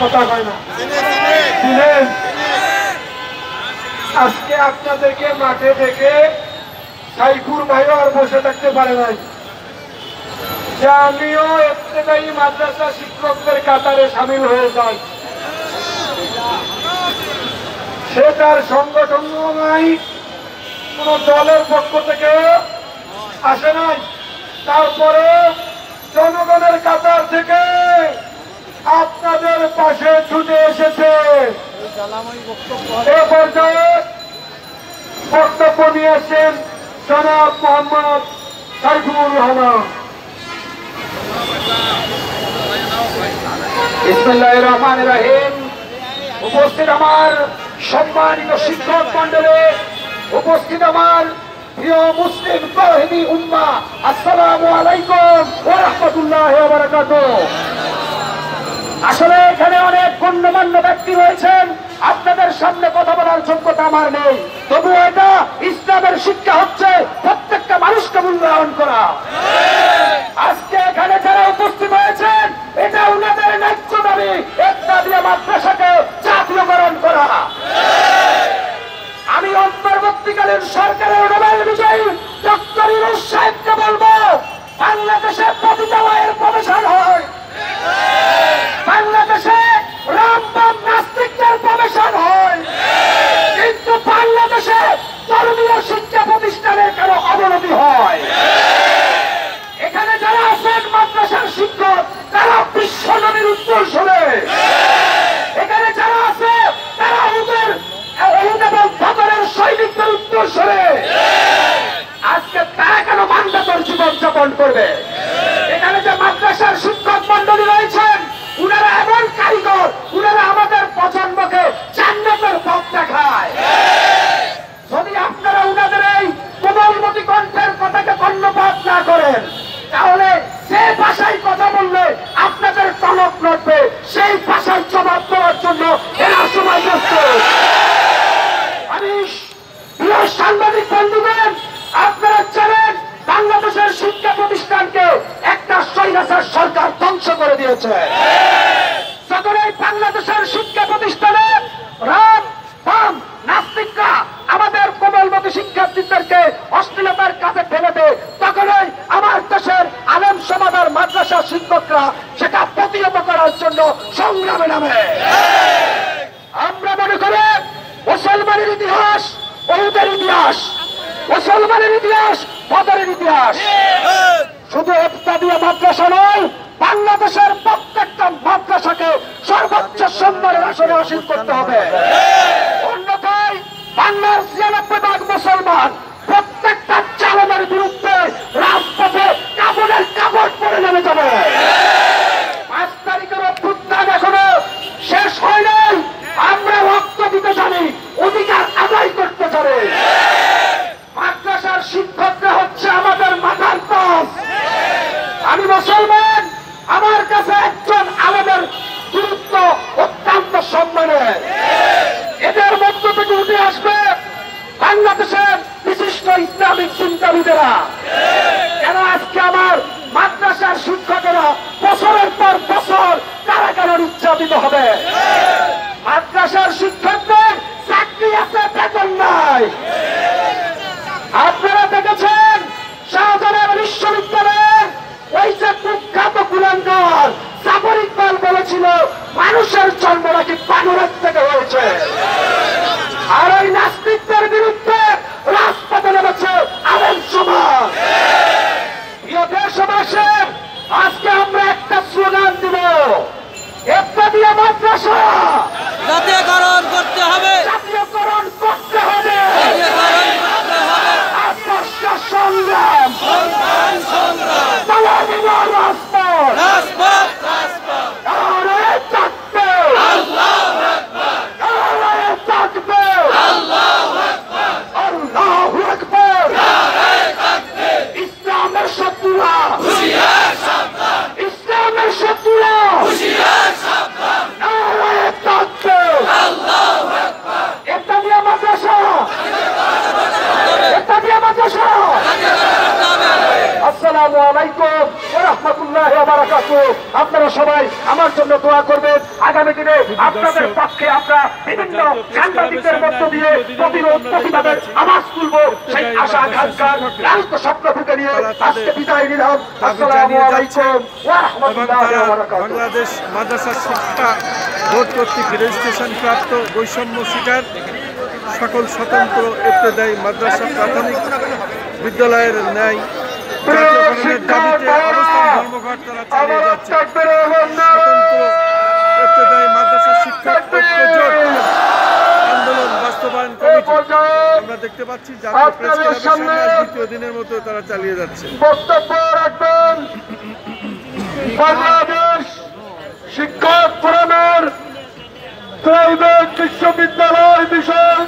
কথা হয় না দিলেন। আজকে আপনাদেরকে মাঠে দেখে সাইফুর ভাইও আর বসে থাকতে পারে নাই যে আমিও ইবতেদায়ী মাদ্রাসা শিক্ষকদের কাতারে সামিল হয়ে যাই। সে তার সংগঠন নাই, কোন দলের পক্ষ থেকে আসে নাই, তারপরে জনগণের কাতার থেকে আপনাদের পাশে ছুটে এসেছে। এ পর্যায়ে বক্তব্য নিয়েছেন জনাব মোহাম্মদ সাইফুর রহমান। বিসমিল্লাহির রহমানির রহিম। উপস্থিত আমার সম্মানিত শিক্ষক মন্ডলী, উপস্থিত আমার প্রিয় মুসলিম তৌহিদি উম্মাহ, আসসালামু আলাইকুম ওয়া রাহমাতুল্লাহি ওয়া বারাকাতুহু। আসলে এখানে অনেক গণ্যমান্য ব্যক্তি রয়েছেন, আপনাদের সামনে কথা বলার যোগ্যতা আমার নেই, তবুও এটা ইসলামের শিক্ষা হচ্ছে প্রত্যেকটা মানুষকে মূল্যায়ন করা। আজকে এখানে যারা উপস্থিত হয়েছেন এটা উনাদের ন্যায্য দাবি, ইবতেদায়ী মাদ্রাসাকে জাতীয়করণ করা। আমি অন্তর্বর্তীকালীন সরকারের নোবেল বিজয়ী ডক্টর ইউনূস সাহেবকে বলবো, বাংলাদেশে প্রতিটা ওয়াইয়ের প্রবেশন হয়, বাংলাদেশে রামবাম নাস্তিকদের প্রবেশন হয়, কিন্তু বাংলাদেশে ধর্মীয় শিক্ষা প্রতিষ্ঠানের কেন অবনতি হয়? এখানে যারা আছেন মাদ্রাসার শিক্ষক তারা বিশ্ব নবীর উত্তর শোনে, এখানে যারা আছে তারা ওদের বদরের সৈনিকদের উত্তর শোনে। আজকে তারা কেন মানবেতর জীবন যাপন করবে? এখানে যে মাদ্রাসার শিক্ষক মন্ডলী রয়েছেন উনারা এমন কারিগর, উনারা আমাদের প্রজন্মকে জান্নাতের পথ দেখায়। যদি আপনারা উনাদের এই কোমলমতি কণ্ঠের কথাকে কর্ণপাত না করেন তাহলে যে ভাষায় কথা বললে আপনাদের টনক নড়বে সেই ভাষার জবাব দেওয়ার জন্য এরা সময় ব্যস্ত। আমি প্রিয় সাংবাদিক বন্ধুগণ, আপনারা জানেন বাংলাদেশের শিক্ষা প্রতিষ্ঠানকে একটা স্বৈরাচার সরকার ধ্বংস করে দিয়েছে। যখন এই বাংলাদেশের শিক্ষা প্রতিষ্ঠানে রাম বাম নাস্তিকরা আমাদের কোমলমতি শিক্ষার্থীদেরকে অশ্লীলতার কাছে ফেলে দেয়, তখনই আমার দেশের আলেম সমাজ আর মাদ্রাসা শিক্ষকরা সেটা প্রতিহত করার জন্য সংগ্রামে নামে। আমরা মনে করি মুসলমানের ইতিহাস ওহুদের ইতিহাস, মুসলমানের ইতিহাস বদরের ইতিহাস। শুধু ইবতেদায়ী মাদ্রাসা নয়, বাংলাদেশের প্রত্যেকটা মাদ্রাসাকে সর্বোচ্চ সম্মানের আসনে আসীন করতে হবে। অন্যথায় বাংলার ৯৬% মুসলমান প্রত্যেকটা চালনের বিরুদ্ধে রাজপথে কাপড়ের কাপড় পরে নেমে যাবে। ৫ তারিখের অভ্যুত্থান এখনো শেষ হয় নাই, আমরা রক্ত দিতে জানি, অধিকার আদায় করতে জানি। মাদ্রাসার শিক্ষকরা হচ্ছে আমাদের মাথার তাজ। আমি মুসলমান, আমার কাছে একজন আলেমের গুরুত্ব অত্যন্ত সম্মানের। এদের মধ্য থেকে উঠে আসবে বাংলাদেশের বিশিষ্ট ইসলামিক চিন্তাবিদেরা। কেন আজকে আমার মাদ্রাসার শিক্ষকেরা বছরের পর বছর কারাগারে নির্যাতিত হবে? মাদ্রাসার শিক্ষকদের চাকরি আছে, বেতন নাই। আপনারা দেখেছেন শাহজালাল বিশ্ববিদ্যালয়ের ওই যে কুখ্যাত কুলাঙ্গার জাফর ইকবাল বলেছিল মানুষের জন্ম নাকি বানরের থেকে হয়েছে। আর ওই নাস্তিকদের বিরুদ্ধে রাজপথে নেমেছে আলেম সমাজ। প্রিয় দেশবাসী, আজকে আমরা একটা স্লোগান দিব, ইবতেদায়ী মাদ্রাসা জাতীয়করণ করতে হবে, জাতীয়করণ করতে হবে। আদর্শ সংগ্রাম, রাজপথ, নারে তাকবীর, আল্লাহু আকবার, আল্লাহু আকবার। ইসলামের শত্রুরা ইসলামের শত্রুরা নারে তাকবীর, ইবতেদায়ী মাদ্রাসা, ইবতেদায়ী মাদ্রাসা। আসসালামু আলাইকুম ওয়া রাহমাতুল্লাহি ওয়া বারাকাতুহু। আপনারা সবাই আমার জন্য দোয়া করবেন। আগামী দিনে আপনাদের পক্ষে আমরা বিভিন্ন সাংবাদিকদের মধ্য দিয়ে প্রতিরোধ প্রতিবাদের আওয়াজ তুলব। সেই আশা আকাঙ্ক্ষার লালিত স্বপ্নকে নিয়ে আজকে বিদায় নিলাম। আসসালামু আলাইকুম ওয়া রাহমাতুল্লাহি ওয়া বারাকাতুহু। বাংলাদেশ মাদ্রাসা শিক্ষা বোর্ড কর্তৃক রেজিস্ট্রেশন প্রাপ্ত বৈষম্য শিকার সকল স্বতন্ত্র ইবতেদায়ী মাদ্রাসা প্রাথমিক বিদ্যালয়ের ন্যায় জাতীয়করণের দাবিতে অবস্থান ধর্মঘট তারা চালিয়ে যাচ্ছে। স্বতন্ত্র ইবতেদায়ী মাদ্রাসা শিক্ষা ঐক্য জোট আন্দোলন বাস্তবায়ন কমিটি আমরা দেখতে পাচ্ছি জাতীয় প্রেস ক্লাবের সামনে আজ দ্বিতীয় দিনের মতো তারা চালিয়ে যাচ্ছে। বক্তব্য রাখবেন বাংলাদেশ শিক্ষক ফোরামের প্রাইভেট বিশ্ববিদ্যালয় বিষয়